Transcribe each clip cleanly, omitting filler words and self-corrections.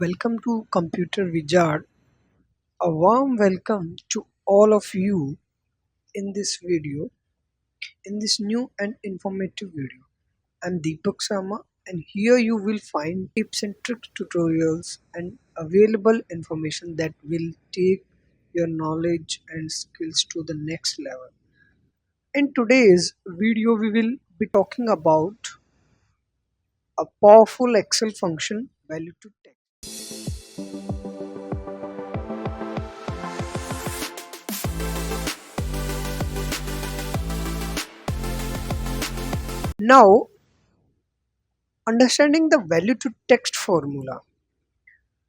Welcome to Computer Wizard. A warm welcome to all of you in this video, in this new and informative video. I'm Deepak Sama, and here you will find tips and tricks, tutorials, and available information that will take your knowledge and skills to the next level. In today's video, we will be talking about a powerful Excel function value to text. Now, understanding the value to text formula.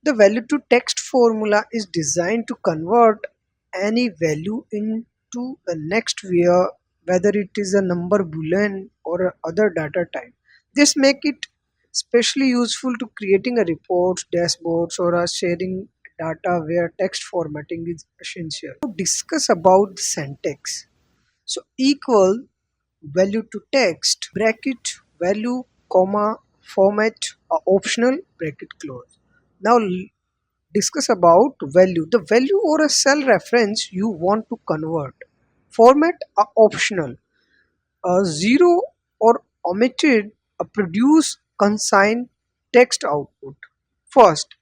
The value to text formula is designed to convert any value into the next where whether it is a number boolean or a other data type. This make it especially useful to creating a reports, dashboards or a sharing data where text formatting is essential. Now discuss about the syntax. So equal value to text bracket value comma format optional bracket close. Now discuss about value. The value or a cell reference you want to convert. Format are optional. Zero or omitted produce consign text output. First,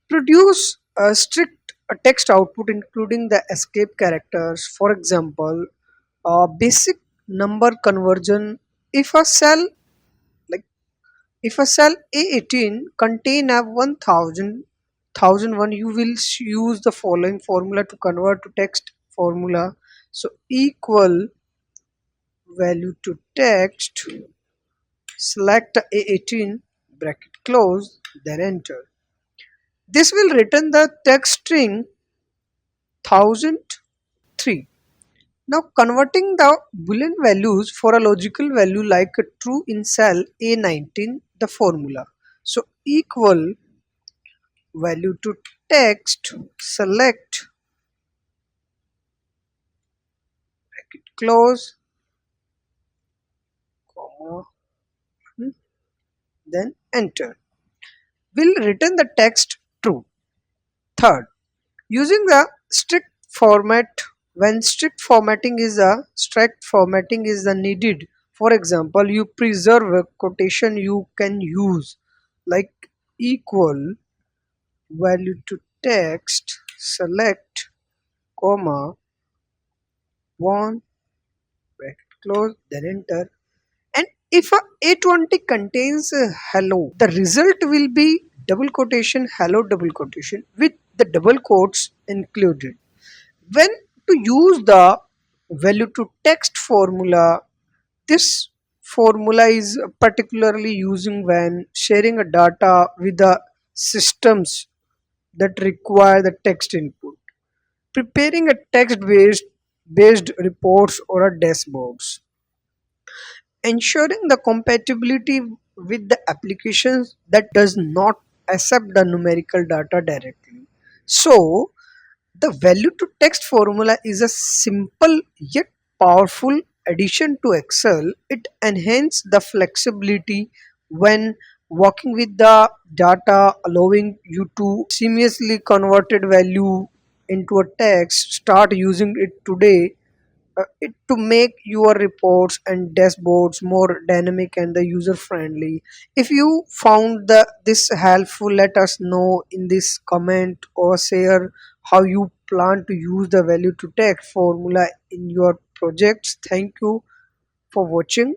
produce a strict text output including the escape characters. For example, basic number conversion. If a cell like if a cell A18 contain a 1001, you will use the following formula to convert to text formula. So equal value to text, select A18 bracket close, then enter. This will return the text string 1003. Now converting the boolean values for a logical value like a true in cell A19, the formula. So equal value to text, select bracket close, comma, then enter. Will return the text true. Third, using the strict formatting is the needed. For example, you preserve a quotation you can use like equal value to text, select comma one bracket close, then enter. And if a A20 contains a hello, the result will be double quotation hello double quotation with the double quotes included. When to use the value to text formula, this formula is particularly using when sharing a data with the systems that require the text input, preparing a text based reports or a dashboards, ensuring the compatibility with the applications that does not accept the numerical data directly. So the value to text formula is a simple yet powerful addition to Excel. It enhances the flexibility when working with the data, allowing you to seamlessly converted value into a text. Start using it today it to make your reports and dashboards more dynamic and the user friendly. If you found this helpful, let us know in this comment or share how you plan to use the value to text formula in your projects. Thank you for watching.